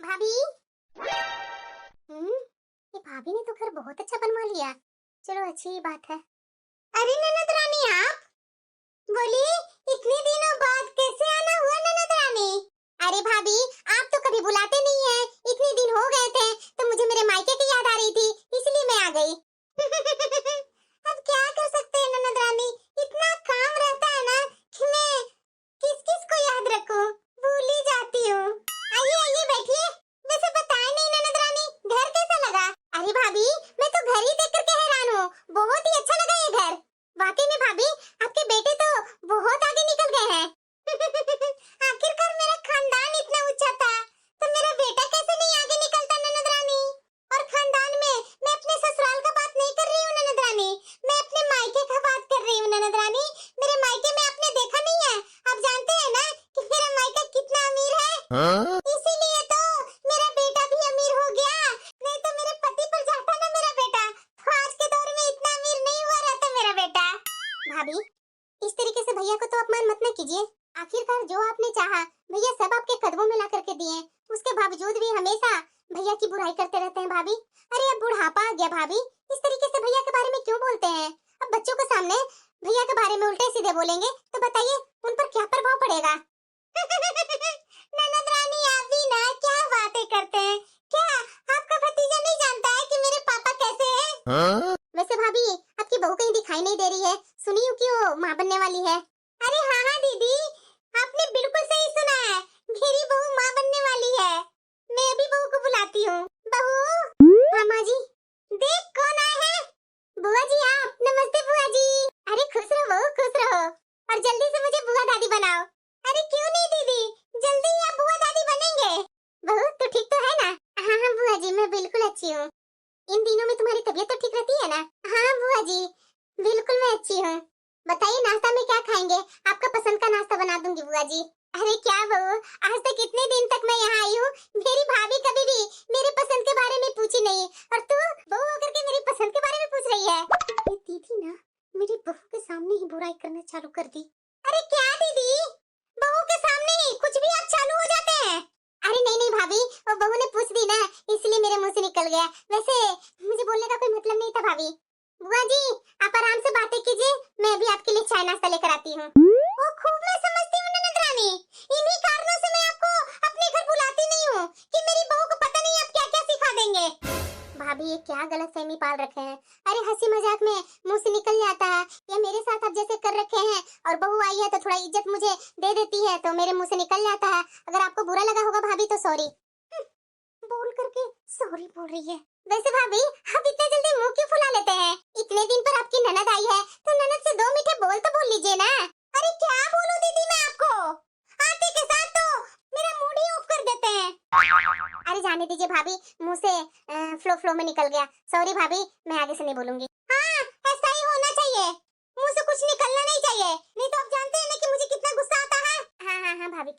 भाभी। ये भाभी ने तो घर बहुत अच्छा बनवा लिया। चलो अच्छी बात है। अरे ननद रानी आप बोलिए, इतने दिनों बाद कैसे आना हुआ ननद रानी? अरे भाभी आप तो कभी बुलाते नहीं है, इतने दिन हो गए थे तो मुझे मेरे मायके की याद आ रही थी, इसलिए मैं आ गई। अब क्या कर सकते हैं ननद रानी, इतना काम रहता है ना कि मैं किस किस को याद रखूं, भूल ही जाती हूँ। आइए आइए बैठिए। वैसे बताए नहीं ननद रानी, घर कैसा लगा? अरे भाभी मैं तो घर ही देख करके हैरान हूँ, बहुत ही अच्छा लगा ये घर। वाकई में भाभी आपके बेटे तो बहुत आगे निकल गए हैं। आखिरकार मेरा खानदान इतना ऊंचा था तो मेरा बेटा कैसे नहीं आगे निकलता ननद रानी। और खानदान में मैं अपने ससुराल का बात नहीं कर रही हूँ ननद रानी, मैं अपने मायके का बात कर रही हूँ ननद रानी। मेरे मायके में आपने देखा नहीं है, आप जानते हैं ना कि मेरा मायका कितना अमीर है। हाँ? इसीलिए तो मेरा बेटा भी अमीर हो गया, नहीं तो मेरे पति पर जाता ना मेरा बेटा, तो आज के दौर में इतना अमीर नहीं हुआ रहता मेरा बेटा। भाभी इस तरीके से भैया को तो अपमान मत न कीजिए, आखिरकार जो आपने चाहा भैया सब आपके कदमों में ला करके दिए, उसके बावजूद भी हमेशा भैया की बुराई करते रहते हैं भाभी। अरे अब बुढ़ापा आ गया भाभी, इस तरीके से भैया के बारे में क्यों बोलते हैं? अब बच्चों के सामने भैया के बारे में उल्टे सीधे बोलेंगे तो बताइए उन पर क्या प्रभाव पड़ेगा? ननद रानी आप भी ना क्या बातें करते हैं, क्या आपका भतीजा नहीं जानता है कि मेरे पापा कैसे हैं? हाँ? वैसे भाभी आपकी बहू कहीं दिखाई नहीं दे रही है, सुनी हूँ कि वो माँ बनने वाली है। अरे हाँ हाँ दीदी, आपने बिल्कुल सही सुना है, मेरी बहू माँ बनने वाली है। मैं अभी बहू को बुलाती हूँ। बहू। हाँ माँ जी। देख कौन आए हैं। बुआ जी आप, नमस्ते बुआ जी। अरे खुश रहो बहू, खुश रहो, और जल्दी से मुझे बुआ दादी बनाओ। अरे क्यों नहीं दीदी, जल्दी ही आप बुआ दादी बनेंगे। बहू तू ठीक तो है ना? हाँ हाँ बुआ जी मैं बिल्कुल अच्छी हूँ। इन दिनों में तुम्हारी तबीयत तो ठीक रहती है ना? हाँ बुआ जी बिल्कुल मैं अच्छी हूँ। बताइए नाश्ता में क्या खाएंगे, आपका पसंद का नाश्ता बना दूंगी बुआ जी। अरे क्या बहू, आज तक इतने दिन तक मैं यहाँ आई हूँ, मेरी भाभी कभी भी मेरे पसंद के बारे में पूछी नहीं, और तू बहू होकर के मेरी पसंद के बारे में पूछ रही है। ये दीदी ना मेरी बहू के सामने ही बुराई करना चालू कर दी। अरे क्या दीदी, बहू के सामने ही कुछ भी आप चालू हो जाते हैं। अरे नहीं नहीं भाभी, वो बहू ने पूछ दी ना इसलिए मेरे मुंह से निकल गया, वैसे मुझे बोलने का कोई मतलब नहीं था भाभी। बुआ जी आप आराम से बातें कीजिए, मैं अभी आपके लिए चाय नाश्ता लेकर आती हूँ। वो खूब मैं समझती हूँ ननद रानी, इन्हीं कारणों से मैं आपको अपने घर बुलाती नहीं हूँ कि मेरी बहू को पता नहीं आप क्या क्या सिखा देंगे। भाभी ये क्या गलतफहमी पाल रखे हैं, अरे हंसी मजाक में मुंह से निकल जाता है, या मेरे साथ आप जैसे कर रखे हैं और बहू आई है तो थोड़ा इज्जत मुझे दे देती है तो मेरे मुंह से निकल जाता है। अगर आपको बुरा लगा होगा भाभी तो सॉरी। बोल करके सॉरी बोल रही है। वैसे भाभी आप इतने जल्दी मुंह क्यों फुला लेते हैं? इतने दिन पर आपकी ननद आई है तो ननद से दो मीठे बोल तो बोल लीजिए ना। अरे क्या बोलूं दीदी मैं आपको, आते के साथ तो मेरा मूड ही ऑफ कर देते हैं। अरे जाने दीजिए भाभी, मुंह से फ्लो में निकल गया, सॉरी भाभी मैं आगे से नहीं बोलूंगी। हाँ ऐसा ही होना चाहिए, मुंह से कुछ निकलना नहीं चाहिए, नहीं तो आप जानते हैं ना कि मुझे कितना गुस्सा आता है। हाँ हाँ हाँ भाभी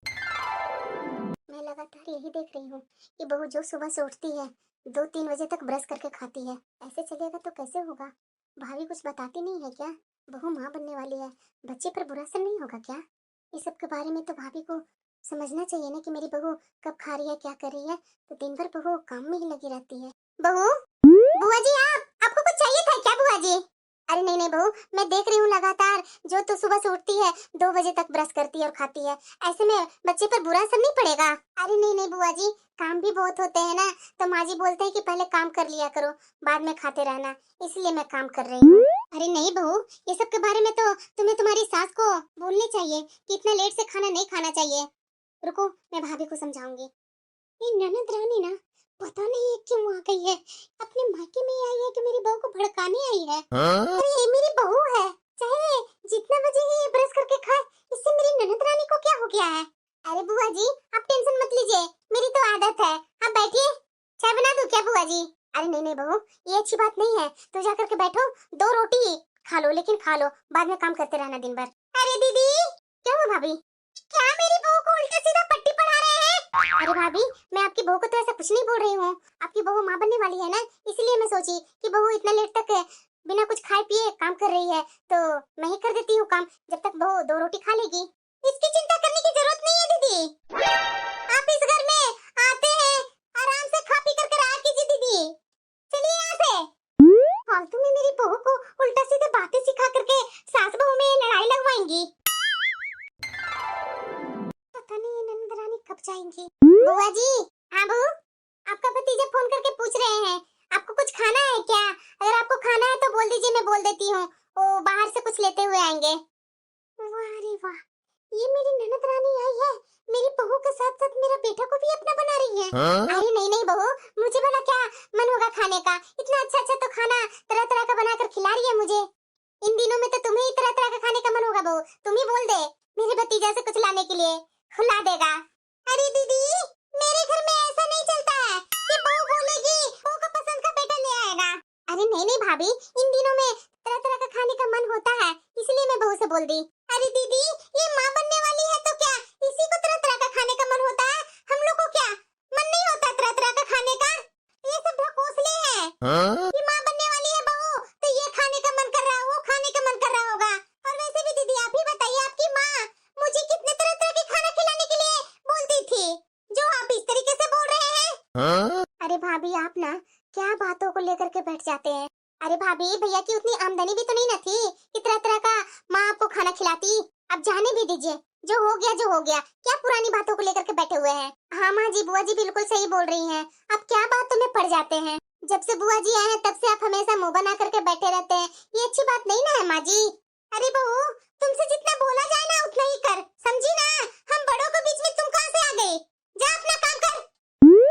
मैं लगातार यही देख रही हूँ कि बहू जो सुबह से उठती है 2-3 बजे तक ब्रश करके खाती है, ऐसे चलेगा तो कैसे होगा? भाभी कुछ बताती नहीं है क्या? बहू माँ बनने वाली है, बच्चे पर बुरा असर नहीं होगा क्या? इस सब के बारे में तो भाभी को समझना चाहिए ना कि मेरी बहू कब खा रही है क्या कर रही है, तो दिन भर बहू काम में ही लगी रहती है। बहू, बुआ जी आपको कुछ चाहिए था क्या बुआ जी? अरे नहीं नहीं बहू, मैं देख रही हूँ लगातार जो तू सुबह से उठती है 2 बजे तक ब्रश करती है और खाती है, ऐसे में बच्चे पर बुरा असर नहीं पड़ेगा? अरे नहीं नहीं बुआ जी, काम भी बहुत होते हैं ना, तो माँ जी बोलते हैं कि पहले काम कर लिया करो बाद में खाते रहना, इसलिए मैं काम कर रही हूँ। अरे नहीं बहू, ये सब के बारे में तो तुम्हें तुम्हारी सास को बोलनी चाहिए कि इतना लेट से खाना नहीं खाना चाहिए। रुको मैं भाभी को समझाऊंगी। ये ननद रानी ना पता नहीं ये क्यों आ गई है, अपने मायके में आई है कि मेरी बहू को भड़काने आई है। हाँ? अरे ये मेरी बहू है, चाहे जितना बजे ही ब्रश करके खाए, इससे मेरी ननद रानी को क्या हो गया है? अरे बुआ जी आप टेंशन मत लीजिए, मेरी तो आदत है, आप बैठिए, चाय बना दूं क्या बुआ जी? अरे नहीं नहीं बहू ये अच्छी बात नहीं है, तो जा करके बैठो, 2 रोटी खा लो, लेकिन खा लो, बाद में काम करते रहना दिन भर। अरे दीदी क्या हुआ भाभी, क्या मेरी बहू को उल्टा सीधा पट्टी पढ़ा रहे हैं? अरे भाभी मैं आपकी बहू को तो ऐसा कुछ नहीं बोल रही हूँ, आपकी बहू माँ बनने वाली है ना, इसलिए मैं सोची कि बहू इतना लेट तक बिना कुछ खाए पिए काम कर रही है तो मैं ही कर देती हूँ काम, जब तक बहू 2 रोटी खा लेगी। इसकी चिंता करने की जरूरत नहीं है दीदी, आप इस घर में आते हैं थी। बुआ जी। हाँ बहू, आपका भतीजा फोन करके पूछ रहे हैं आपको कुछ खाना है क्या? अगर आपको खाना है तो बोल दीजिए, मैं बोल देती हूँ, वो बाहर से कुछ लेते हुए आएंगे। वाह रे वाह, ये मेरी ननद रानी आई है, मेरी बहू के साथ साथ मेरा बेटा को भी अपना बना रही है। अरे नहीं नहीं बहू, मुझे भला क्या मन होगा खाने का? इतना अच्छा अच्छा तो खाना तरह तरह का बनाकर खिला रही है मुझे। इन दिनों में तो तुम्हें ही तरह तरह का खाने का मन होगा बहू, तुम ही बोल दे मेरे भतीजा से कुछ लाने के लिए, खिला देगा। अरे दीदी, मेरे घर में ऐसा नहीं चलता है कि बहू बोलेगी बहू को पसंद का बेटा ले आएगा। अरे नहीं नहीं भाभी, इन दिनों में तरह तरह का खाने का मन होता है, इसलिए मैं बहू से बोल दी। अरे दीदी, ये माँ बनने वाली है तो क्या इसी को तरह तरह का खाने का मन होता है? हम लोग को क्या मन नहीं होता तरह तरह का खाने का? ये सब ढकोसले हैं। ये माँ बनने वाली है बहू, तो ये खाने का मन कर रहा है, वो खाने का मन कर रहा होगा। और वैसे भी दीदी आप ही बताइए, आपकी माँ मुझे कितने तरह तरह के खाना खिलाने के लिए बोलती थी, जो आप इस तरीके से बोल रहे हैं। अरे भाभी, आप ना क्या बातों को लेकर के बैठ जाते हैं। अरे भाभी, भैया की उतनी आमदनी भी तो नहीं ना थी कि तरह तरह का माँ आपको खाना खिलाती। अब जाने भी दीजिए, जो हो गया जो हो गया, क्या पुरानी बातों को लेकर के बैठे हुए हैं। हाँ माँ जी, बुआ जी बिल्कुल सही बोल रही हैं। अब क्या बातों में पड़ जाते हैं? जब से बुआ जी आए हैं तब से आप हमेशा मुंह बना करके बैठे रहते हैं, ये अच्छी बात नहीं ना है माँ जी। अरे बहू, तुमसे जितना बोला जाए ना उतना ही कर, समझी ना? हम बड़ों के बीच में तुम कहाँ से आ गई? जा अपना काम कर।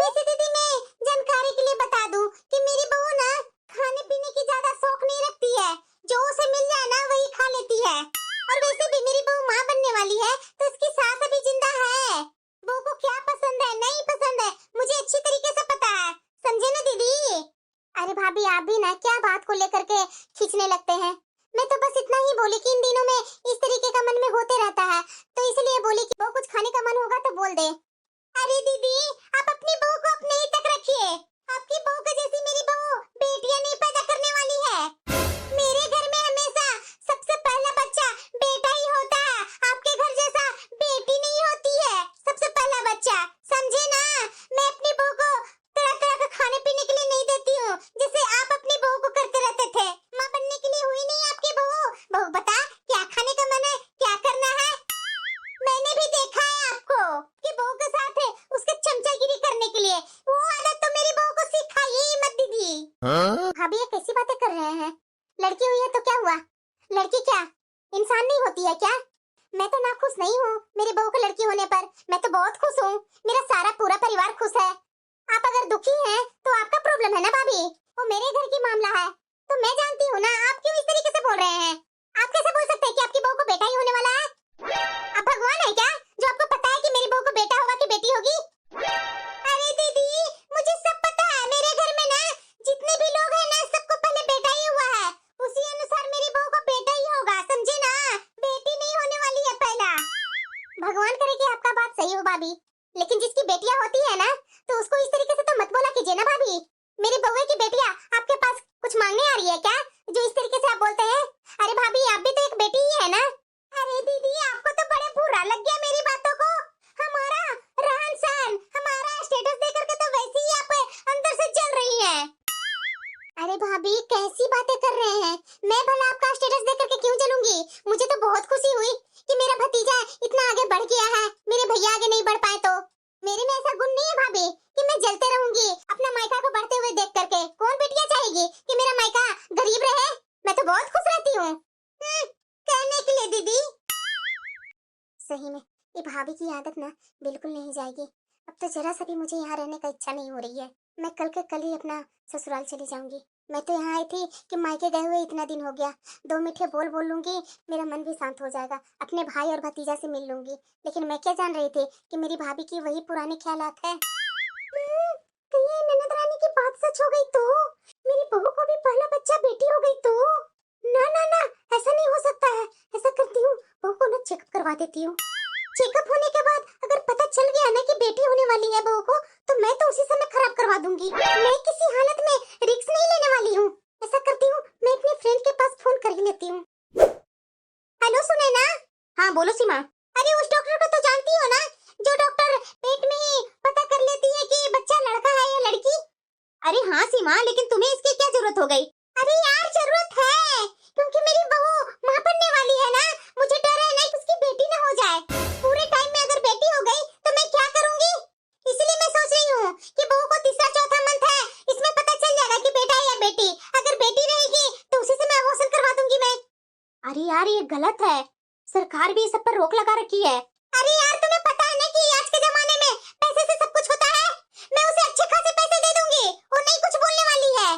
वैसे दीदी, मैं जानकारी के लिए बता दूं कि मेरी बहू ना खाने पीने की ज्यादा शौक नहीं रखती है, जो उसे मिल जाए ना वही खा लेती है। और वैसे भी मेरी बहू माँ बनने वाली है तो उसकी सास अभी जिंदा है। बहू को क्या पसंद है नहीं पसंद है मुझे अच्छी तरीके से पता है, समझे ना दीदी? अरे भाभी, आप भी ना क्या बात को लेकर के खींचने लगते हैं। मैं तो बस इतना ही बोली कि इन दिनों में इस तरीके का मन में होते रहता है, तो इसलिए बोली कि वो कुछ खाने का मन होगा तो बोल दे। अरे दीदी, आप अपनी बहू को अपने ही तक रखिए। आपकी बहू के जैसी मेरी बहू बेटियां नहीं पैदा करने वाली है। मेरे घर में हमेशा सबसे पहला बच्चा बेटा ही होता है, आपके घर जैसा बेटी नहीं होती है सबसे पहला बच्चा, समझे ना? मैं अपनी बहू को तरह तरह का खाने पीने के लिए नहीं देती हूँ, जैसे आप अपनी बहू को करते रहते थे। माँ बनने के लिए हुई नहीं आपकी बहू। बहू बता, क्या खाने का मन है, क्या करना है? मैंने भी देखा है आपको कि बहू के साथ उसके चमचागिरी करने के लिए, वो आदत तो मेरी बहू को सिखाइए ही मत दीदी। भाभी, ये कैसी बातें कर रहे हैं? लड़की हुई है तो क्या हुआ? लड़की क्या इंसान नहीं होती है क्या? मैं तो नाखुश नहीं हूँ मेरी बहू को लड़की होने पर, मैं तो बहुत खुश हूँ, मेरा सारा पूरा परिवार खुश है। आप अगर दुखी हैं तो आपका प्रॉब्लम है ना भाभी, वो मेरे घर की मामला है, तो मैं जानती हूँ ना। आप क्यों इस तरीके से बोल रहे हैं? आप कैसे बोल सकते हैं कि आपकी बहू को बेटा ही होने वाला है? आप भगवान है क्या जो आपको पता है कि मेरी बहू को बेटा होगा कि बेटी होगी? अरे दीदी, मुझे सब पता है, मेरे घर में ना जितने भी लोग हैं ना सबको पहले बेटा ही हुआ है, उसी अनुसार मेरी बहू को बेटा ही होगा, समझे ना? बेटी नहीं होने वाली है पहला। भगवान करे कि आपका बात सही हो भाभी, लेकिन जिसकी बेटियां होती है ना तो उसको इस तरीके से तो मत बोला कीजिए ना भाभी। मेरी बहू की बेटियां आपके पास कुछ मांगने आ रही है क्या, जो इस तरीके से आप बोलते हैं? अरे भाभी, आप भी तो एक बेटी ही है ना। अरे दीदी, आपको तो बड़े बुरा लग गया मेरी बातों को। हमारा रहन सहन, हमारा स्टेटस देख करके तो वैसे ही आप अंदर से जल रही हैं। अरे भाभी, कैसी बातें कर रहे हैं? मैं भला आपका स्टेटस देख करके क्यों जलूंगी? मुझे तो बहुत खुशी हुई कि मेरा भतीजा इतना आगे बढ़ गया है, मेरे भैया आगे नहीं बढ़ पाए तो। मेरे में ऐसा गुण नहीं है भाभी कि मैं जलते रहूंगी अपना मायका को बढ़ते हुए देख करके। कौन बेटियां चाहेगी कि मेरा मायका गरीब रहे? मैं तो बहुत खुश रहती हूँ कहने के लिए दीदी। सही में ये भाभी की आदत ना बिल्कुल नहीं जाएगी। अब तो जरा सा भी मुझे यहाँ रहने का इच्छा नहीं हो रही है। मैं कल के कल ही अपना ससुराल चली जाऊंगी। मैं तो यहाँ आई थी कि मायके गए हुए इतना दिन हो गया, 2 मीठे बोल लूंगी, मेरा मन भी शांत हो जाएगा, अपने भाई और भतीजा से मिल लूंगी। लेकिन मैं क्या जान रही थी कि मेरी भाभी की वही पुराने ख्यालात है। कहीं ननद रानी की बात सच हो गई तो मेरी बहू को भी पहला बच्चा बेटी हो गई तो? ना ना ना, ऐसा नहीं हो सकता है। ऐसा करती हूँ, बहू को ना चेकअप करवा देती हूँ। चेकअप होने के बाद अगर पता चल गया ना कि बेटी होने वाली है बहू को, तो मैं तो उसी समय खराब करवा दूंगी। मैं किसी हालत में रिस्क नहीं लेने वाली हूँ। ऐसा करती हूँ, मैं अपनी फ्रेंड के पास फोन कर ही लेती हूँ। हेलो सुनैना। हाँ बोलो सीमा। अरे उस डॉक्टर को तो जानती हो ना, जो डॉक्टर पेट में ही पता कर लेती है कि बच्चा लड़का है या लड़की? अरे हाँ सीमा, लेकिन तुम्हें इसकी क्या जरूरत हो गई? अरे यार जरूरत है, क्योंकि मेरी बहू माँ बनने वाली है ना, मुझे डर है ना कि उसकी बेटी ना हो जाए। पूरे टाइम में अगर बेटी हो गई तो मैं क्या करूंगी? यार ये गलत है, सरकार भी इस सब पर रोक लगा रखी है। अरे यार तुम्हें पता है ना कि आज के जमाने में पैसे से सब कुछ होता है। मैं उसे अच्छे खासे पैसे दे दूंगी, वो नहीं कुछ बोलने वाली है।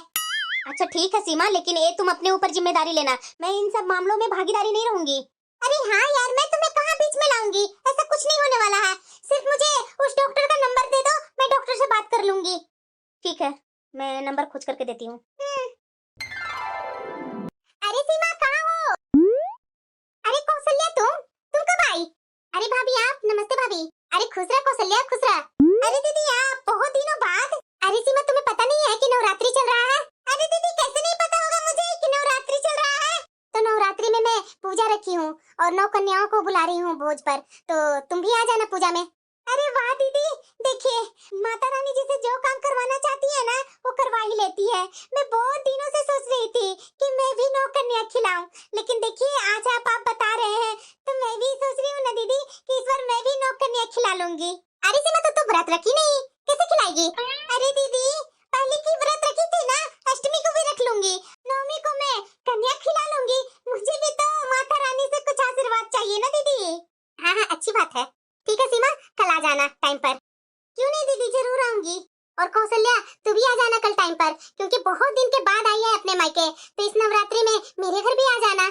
अच्छा ठीक है सीमा, लेकिन ये तुम अपने ऊपर जिम्मेदारी लेना, मैं इन सब मामलों में भागीदारी नहीं रहूंगी। अरे हाँ यार, मैं तुम्हें कहाँ बीच में लाऊंगी, ऐसा कुछ नहीं होने वाला है। सिर्फ मुझे उस डॉक्टर का नंबर दे दो, मैं डॉक्टर से बात कर लूंगी। ठीक है, मैं नंबर खोज करके देती हूँ। अरे सीमा कहाँ हो? अरे कौशल्या तुम कब आई? अरे भाभी आप, नमस्ते भाभी। अरे खुश रह कौशल्या, खुश रह। अरे दीदी आप, बहुत दिनों बाद। अरे सीमा तुम्हें पता नहीं है कि नवरात्रि चल रहा है? अरे दीदी कैसे नहीं पता होगा मुझे कि नवरात्रि चल रहा है? तो नवरात्रि में मैं पूजा रखी हूँ और 9 कन्याओं को बुला रही हूँ भोज पर, तो तुम भी आ जाना पूजा में। अरे वाह दीदी, देखिए माता रानी जिसे जो काम करवाना चाहती है ना वो करवा ही लेती है। मैं बहुत दिनों से सोच रही थी कि मैं भी 9 कन्या खिलाऊं, लेकिन देखिए आज आप बता रहे हैं तो मैं भी सोच रही हूँ ना दीदी कि इस बार मैं भी 9 कन्या खिला लूंगी। अरे सीमा तो तू व्रत रखी नहीं, कैसे खिलाएगी? अरे दीदी पहले की व्रत रखी थी ना, अष्टमी को भी रख लूंगी, नवमी को मैं कन्या खिला लूंगी। मुझे भी तो माता रानी से कुछ आशीर्वाद चाहिए ना दीदी। हाँ हाँ अच्छी बात है। ठीक है सीमा, कल आ जाना टाइम पर। क्यों नहीं दीदी, जरूर आऊंगी। और कौशल्या तू भी आ जाना कल टाइम पर, क्योंकि बहुत दिन के बाद आई है अपने मायके, तो इस नवरात्रि में मेरे घर भी आ जाना।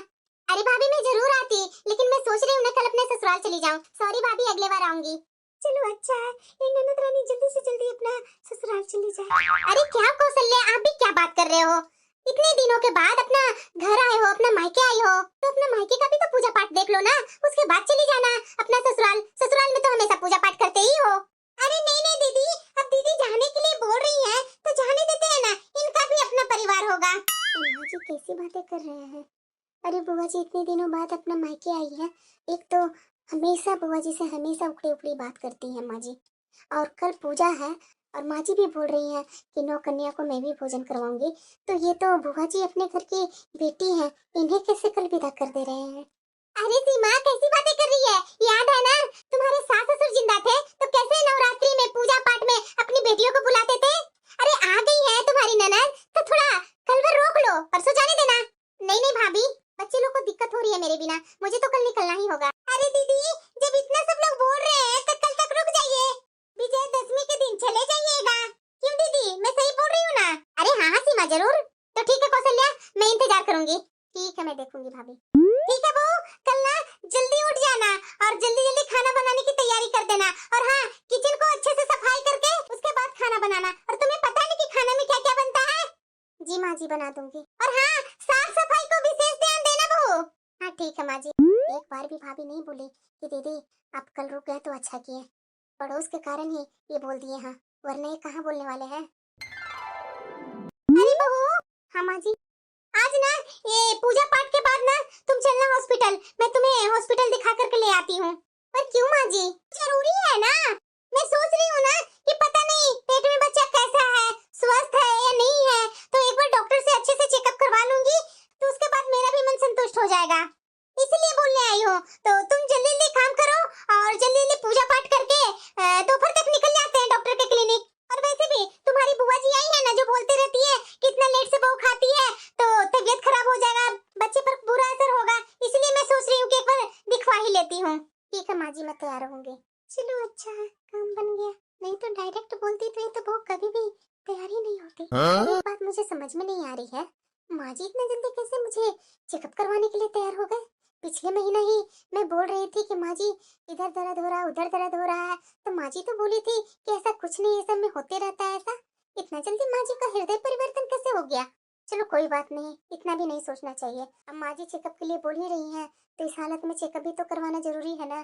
अरे भाभी मैं जरूर आती, लेकिन मैं सोच रही हूँ ना कल अपने ससुराल चली जाऊँ। सॉरी भाभी, अगले बार आऊंगी। चलो अच्छा है, ये ननद रानी जल्दी से जल्दी अपना ससुराल चली जाए। अरे क्या कौशल्या, आप भी क्या बात कर रहे हो? इतने दिनों के बाद अपना घर आए हो, अपना मायके आई हो, तो अपना मायके का भी तो पूजा पाठ देख लो ना, उसके बाद चली जाना अपना ससुराल। ससुराल में तो हमेशा पूजा पाठ करते ही हो। अरे नहीं नहीं दीदी, अब दीदी जाने के लिए बोल रही है तो जाने देते हैं ना, इनका भी अपना परिवार होगा। बुआ जी कैसी बातें कर रहे हैं? अरे बुआ जी इतने दिनों बाद अपना मायके आई है, एक तो हमेशा बुआ जी से हमेशा उखड़ी उखड़ी बात करती है माँ जी, और कल पूजा है और माँ जी भी बोल रही है कि 9 कन्या को मैं भी भोजन करवाऊंगी, तो ये तो बुआ जी अपने घर की बेटी है, इन्हें कैसे कल विदा कर दे रहे हैं? अरे सीमा कैसी बातें कर रही है? याद है ना तुम्हारे सास ससुर जिंदा थे तो कैसे नवरात्रि में पूजा पाठ में अपनी बेटियों को बुलाते थे? अरे आ गई है तुम्हारी ननद तो थोड़ा कल भर रोक लो, परसों जाने देना। नहीं नहीं भाभी, बच्चे लोग को दिक्कत हो रही है मेरे बिना, मुझे तो कल निकलना ही होगा। अरे दीदी जब इतना सब लोग बोल रहे हैं तो कल तक रुक जाइए, विजयदशमी के दिन चले जाइएगा। क्यों दीदी, मैं सही बोल रही हूँ ना? अरे हाँ हाँ सीमा जरूर। तो ठीक है कौशल्या, मैं इंतजार करूंगी। ठीक है मैं देखूंगी भाभी। ठीक है बहू, कल ना जल्दी उठ जाना और जल्दी जल्दी खाना बनाने की तैयारी कर देना, और हाँ किचन को अच्छे से सफाई करके उसके बाद खाना बनाना। और तुम्हें पता है ना कि खाने में क्या क्या बनता है? जी माँ जी बना दूंगी। और हाँ साफ सफाई को विशेष ध्यान देना बहू। हाँ ठीक है माँ जी। एक बार भी भाभी नहीं बोली कि दीदी आप कल रुक गए तो अच्छा किए, पड़ोस के कारण ही ये बोल दिए, हाँ वरना ये कहाँ बोलने वाले हैं। अरे बहू। हाँ माँ जी। आज ना ये पूजा पाठ के बाद ना तुम चलना हॉस्पिटल, मैं तुम्हें हॉस्पिटल दिखा करके ले आती हूँ। पर क्यों माँ जी, जरूरी है ना? मैं सोच रही हूँ ना कि पता नहीं पेट में बच्चा कैसा है, स्वस्थ है या नहीं है, तो एक बार डॉक्टर से अच्छे से चेकअप करवा लूंगी, तो उसके बाद मेरा भी मन संतुष्ट हो जाएगा, इसलिए बोलने आई हूँ। तो तुम जल्दी जल्दी काम करो और जल्दी जल्दी पूजा पाठ करके दोपहर तक निकल जाते हैं डॉक्टर के क्लिनिक। और वैसे भी तुम्हारी बुआ जी आई है ना जो बोलती रहती है कितना लेट से बहू खाती है तो तबीयत खराब हो जाएगा, बच्चे पर बुरा असर होगा, इसलिए मैं सोच रही हूँ कि एक बार दिखवा ही लेती हूँ। ठीक है माँ जी मैं तैयार रहूंगी। चलो अच्छा है, काम बन गया, नहीं तो डायरेक्ट बोलती तो ये तो बहू कभी भी तैयार ही नहीं होती। एक बात मुझे समझ में नहीं आ रही है, माँ जी इतना जल्दी कैसे मुझे चेकअप करवाने के लिए तैयार हो गए? पिछले महीना ही मैं बोल रही थी कि माँ जी इधर दर्द हो रहा है उधर दर्द हो रहा है, तो माँ जी तो बोली थी कि ऐसा कुछ नहीं, ये सब में होते रहता है ऐसा। इतना जल्दी माँ जी का हृदय परिवर्तन कैसे हो गया? चलो कोई बात नहीं, इतना भी नहीं सोचना चाहिए। अब माँ जी चेकअप के लिए बोल ही रही हैं तो इस हालत में चेकअप भी तो करवाना जरूरी है ना।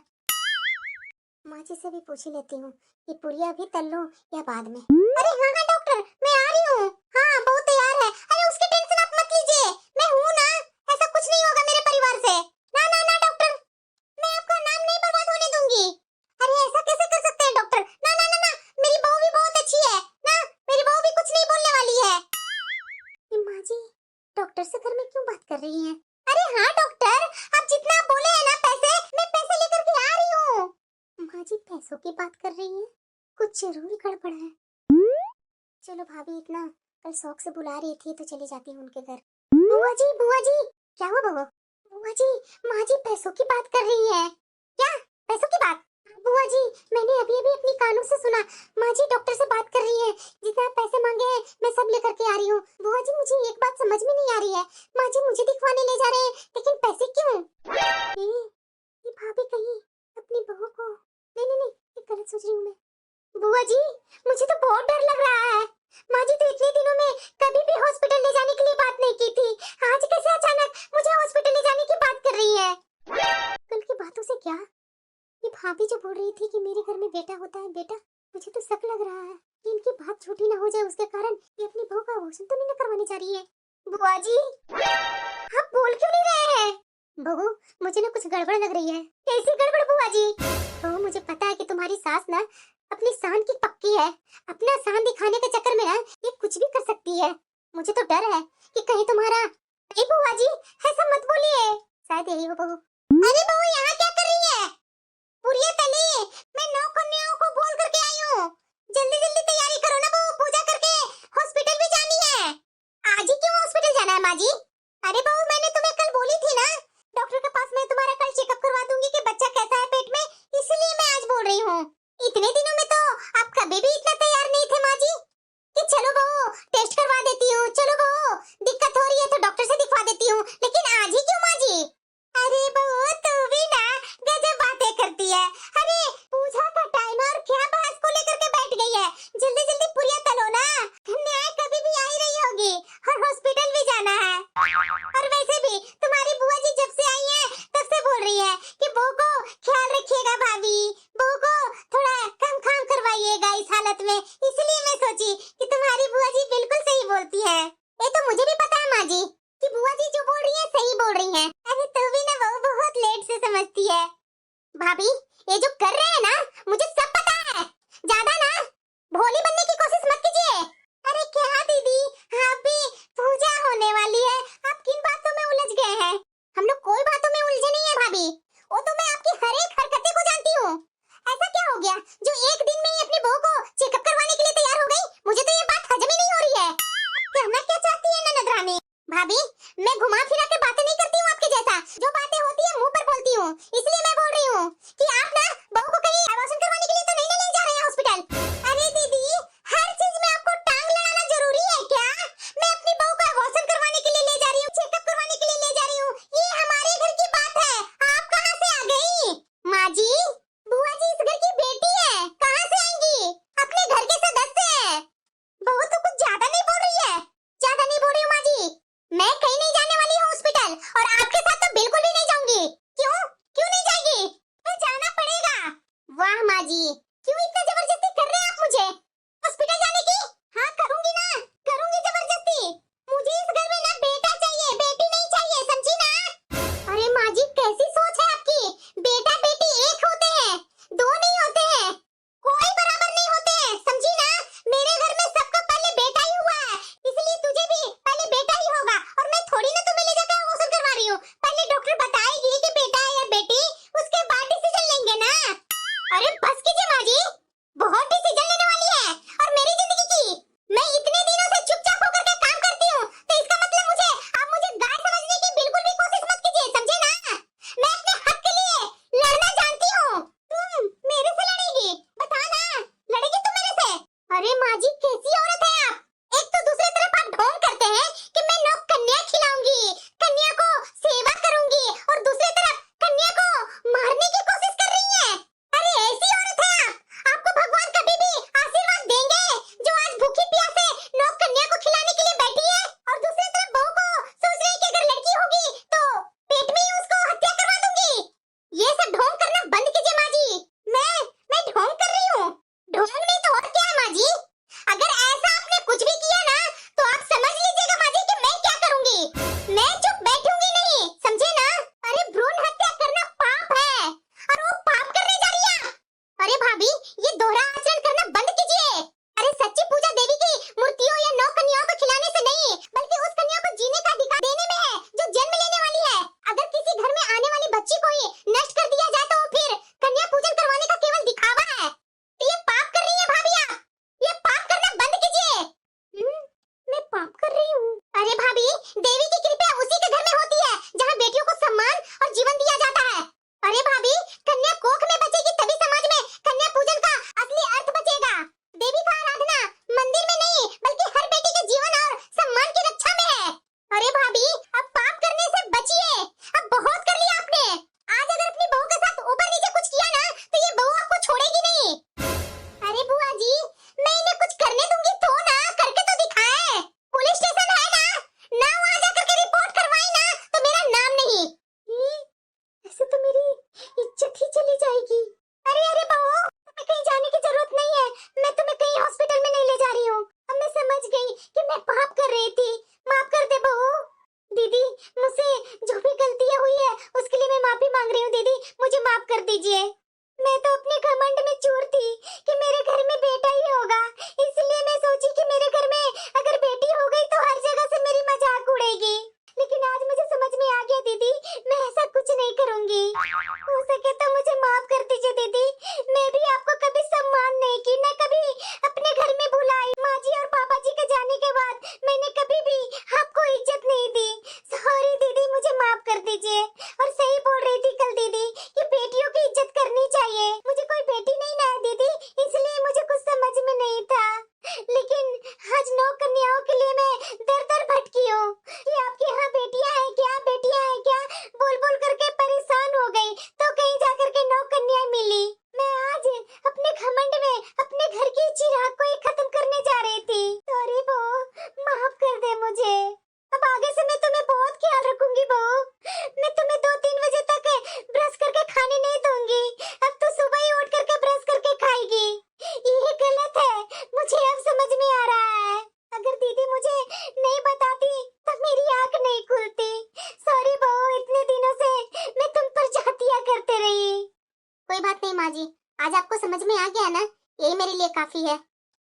माँ जी से भी पूछ ही लेती हूँ कि पुरिया भी तल लूं या बाद में। अरे हाँ हाँ डॉक्टर मैं आ रही हूँ, हाँ बहुत तैयार है। अरे उसकी टेंशन आप मत लीजिए, मैं हूँ ना, ऐसा कुछ नहीं होगा मेरे परिवार से। ना ना ना डॉक्टर, मैं आपका नाम नहीं बर्बाद होने दूंगी। अरे ऐसा कैसे कर सकते हैं डॉक्टर? ना ना ना ना, मेरी बहू भी बहुत अच्छी है ना, मेरी बहू भी कुछ नहीं बोलने वाली है। ये माँ जी डॉक्टर से घर में क्यों बात कर रही हैं? अरे हाँ डॉक्टर, आप जितना बोले हैं ना पैसे, मैं पैसे लेकर के आ रही हूँ। माँ जी पैसों की बात कर रही हैं, कुछ जरूर गड़बड़ है। चलो भाभी इतना कल शौक से बुला रही थी तो चली जाती हूँ उनके घर। बुआ जी क्या हुआ बहू? बुआ जी, माँ जी पैसों की बात कर रही है। क्या पैसों की बात? बुआ जी, मैंने अभी अभी अपनी कानों से सुना। माँ जी डॉक्टर से बात कर रही है, जितना पैसे मांगे हैं मैं सब लेकर के आ रही हूँ। बुआ जी मुझे एक बात समझ में नहीं आ रही है, माँ जी मुझे दिखवाने ले जा रहे हैं, लेकिन पैसे क्यों? ये भाभी कहीं अपनी बहू को, नहीं नहीं नहीं, ये गलत सोच रही हूँ मैं। बुआ जी मुझे तो बहुत डर लग रहा है। माँ जी तो इतने दिनों में कभी भी हॉस्पिटल ले जाने के लिए बात नहीं की थी, आज कैसे अचानक मुझे हॉस्पिटल ले जाने की बात कर रही है? कल की बातों से क्या, ये भाभी जो बोल रही थी कि मेरे घर में बेटा होता है बेटा, मुझे तो शक लग रहा है कि इनकी बात झूठी ना हो जाए, उसके कारण ये अपनी बहू का अबॉर्शन तो नहीं ना करवाने जा रही है। बुआ जी आप बोल क्यों नहीं रहे हैं? बहू मुझे ना कुछ गड़बड़ लग रही है। कैसी गड़बड़ बुआ जी? बहू मुझे पता है कि तुम्हारी सास ना अपनी शान की पक्की है, अपना शान दिखाने के चक्कर में ना ये कुछ भी कर सकती है। मुझे तो डर है कि कहीं तुम्हारा, नहीं बुआ जी ऐसा मत बोलिए, शायद यही हो बहू। अरे बहू यहाँ क्या कर रही है? पुरिया तली, मैं 9 कन्याओं को बोल करके आई हूँ, जल्दी जल्दी तैयारी करो ना बहू, पूजा करके हॉस्पिटल भी जानी है। आज ही क्यों हॉस्पिटल जाना है माँ जी? अरे बहू मैंने तुम्हें कल बोली थी ना, डॉक्टर के पास मैं तुम्हारा कल चेकअप करवा दूंगी कि बच्चा कैसा है पेट में, इसलिए मैं आज बोल रही हूँ। इतने दिनों में तो आप कभी भी इतना तैयार नहीं थे माँ जी कि चलो बहू टेस्ट करवा देती हूँ, चलो बहू दिक्कत हो रही है तो डॉक्टर से दिखवा देती हूँ, लेकिन आज ही क्यों माँ जी? अरे बहू तू भी ना गजब बातें करती है। अरे पूजा का टाइम और क्या बहस को लेकर के बैठ गई है? जल्दी जल्दी पुरिया तलो ना, न्याय कभी भी आ ही रही होगी और हॉस्पिटल भी जाना है। और वैसे भी तुम्हारी बुआ जी जब से आई है तब से बोल रही है कि बहू को ख्याल रखिएगा भाभी, बहू को थोड़ा कम काम करवाइएगा इस हालत में, इसलिए मैं सोची कि तुम्हारी बुआ जी बिल्कुल सही बोलती है। ये तो मुझे भी पता है माँ जी कि बुआ जी जो बोल रही है सही बोल रही है। अरे तू भी ना बहू बहुत लेट से समझती है। भाभी ये जो कर रहे हैं ना मुझे सब पता है, ज्यादा ना भोली बनने की कोशिश मत कीजिए। अरे क्या दीदी आप भी, पूजा होने वाली है, आप किन बातों में उलझ गए हैं? हम लोग कोई बातों में उलझे नहीं है भाभी, वो तो मैं आपकी हर एक हरकतें को जानती हूँ। ऐसा क्या हो गया जो एक दिन में ही अपनी बहू को चेकअप करवाने के लिए तैयार हो गई? मुझे तो ये बात हजम ही नहीं हो रही है। कहना क्या चाहती है ननद रानी? भाभी मैं घुमा फिरा के बातें नहीं करती हूँ आपके जैसा, जो बातें होती है मुंह पर बोलती हूँ, इसलिए मैं बोल रही हूँ कि आप ना बहू को कहीं अबॉर्शन करवाने के लिए तो नहीं ना ले जा रहे हैं हॉस्पिटल। अरे दीदी हर चीज में आपको टांग लड़ाना जरूरी है क्या? मैं अपनी बहू को अबॉर्शन करवाने के लिए ले जा रही हूँ, चेकअप करवाने के लिए ले जा रही हूँ, ये हमारे घर की बात है, आप कहाँ से आ गई? माँ जी बुआ जी इस घर की बेटी है, कहाँ से आएंगी? अपने घर के सदस्य है। बहू तो कुछ ज्यादा नहीं बोल रही है, ज्यादा नहीं बोल रही हूँ माँ जी, मैं कहीं नहीं जाने वाली हूँ हॉस्पिटल, और आपके साथ तो बिल्कुल भी नहीं जाऊंगी। क्यों क्यों नहीं जाएगी? तो जाना पड़ेगा। वाह माँ जी क्यों इतना जबरदस्ती कर रहे हैं आप मुझे हॉस्पिटल जाने की? हाँ करूंगी ना, करूंगी जबरदस्ती। मुझे इस घर में ना बेटा चाहिए, बेटी नहीं चाहिए, समझी ना? अरे माँ जी कैसी सोच है आपकी? बेटा बेटी एक होते हैं, दो नहीं होते हैं, कोई बराबर नहीं होते हैं, समझी ना? मेरे घर में सबका पहले बेटा ही हुआ है, इसलिए तुझे भी पहले बेटा ही होगा, और मैं थोड़ी ना तुम्हें ले जाकर अबॉर्शन करवा रही हूँ। पहले डॉक्टर बताएगी कि बेटा है या बेटी, उसके बाद डिसीजन लेंगे ना। अरे बस कीजिए माँ जी, बहुत डिसीजन लेने वाली है और मेरी जिंदगी की। मैं इतने दिनों से चुपचाप होकर के काम करती हूँ, तो इसका मतलब आप मुझे गाय समझने की बिल्कुल भी कोशिश मत कीजिए, समझे ना? मैं अपने हक के लिए लड़ना जानती हूँ। तुम मेरे से लड़ेगी? बता ना, लड़ेगी तुम मेरे से? अरे माँ जी कैसी औरत है आप? एक तो दूसरी तरफ आप ढोंग करते हैं कि मैं 9 कन्या खिलाऊंगी, कन्या को सेवा करूंगी, और दूसरी तरफ कन्या को मारने की कोशिश कर रही है। अरे ऐसी औरत है आप, आपको भगवान कभी भी आशीर्वाद देंगे जो आज भूखी प्यासे 9 कन्या को खिलाने के लिए बैठी है, और दूसरी तरफ बहू को सोच रही है कि अगर लड़की होगी तो पेट में ही उसको हत्या करवा दूंगी। ये सब ढोंग करना बंद कीजिए माँ जी। मैं ढोंग कर रही हूँ? ढोंग नहीं तो और क्या है माँ जी? अगर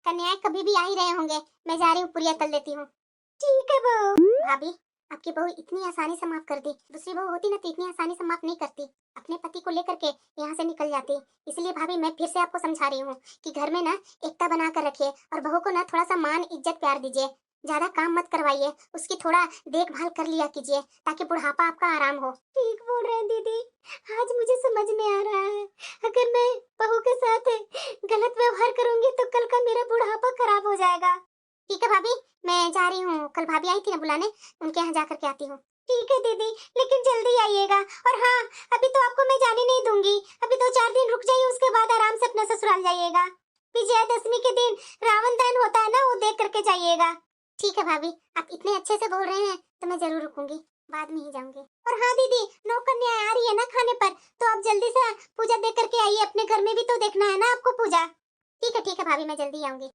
कन्याएं कभी भी आ ही रहे होंगे, मैं जा रही हूँ, पुड़िया तल देती हूँ। ठीक है बहू। भाभी, आपकी बहू इतनी आसानी से माफ कर दी, दूसरी बहू होती ना तो इतनी आसानी से माफ नहीं करती, अपने पति को लेकर के यहाँ से निकल जाती। इसलिए भाभी मैं फिर से आपको समझा रही हूँ कि घर में ना एकता बना कर रखिए और बहू को ना थोड़ा सा मान इज्जत प्यार दीजिए, ज्यादा काम मत करवाइए, उसकी थोड़ा देखभाल कर लिया कीजिए ताकि बुढ़ापा आपका आराम हो। ठीक बोल रहे हैं दीदी, आज मुझे समझ में आ रहा है, अगर मैं बहू के साथ गलत व्यवहार करूंगी तो कल का मेरा बुढ़ापा खराब हो जाएगा। ठीक है भाभी, मैं जा रही हूँ, कल भाभी आई थी ना बुलाने, उनके यहाँ जा करके आती हूँ। ठीक है दीदी, लेकिन जल्दी आइएगा। और हाँ, अभी तो आपको मैं जाने नहीं दूंगी, अभी 2-4 दिन रुक जाइए, उसके बाद आराम से अपना ससुराल जाइएगा। विजयादशमी के दिन रावण दहन होता है ना, वो देख करके जाइएगा। ठीक है भाभी, आप इतने अच्छे से बोल रहे हैं तो मैं जरूर रुकूंगी, बाद में ही जाऊंगी। और हाँ दीदी, नौकन्या आ रही है ना खाने पर, तो आप जल्दी से पूजा देख करके आइए, अपने घर में भी तो देखना है ना आपको पूजा। ठीक है भाभी, मैं जल्दी आऊंगी।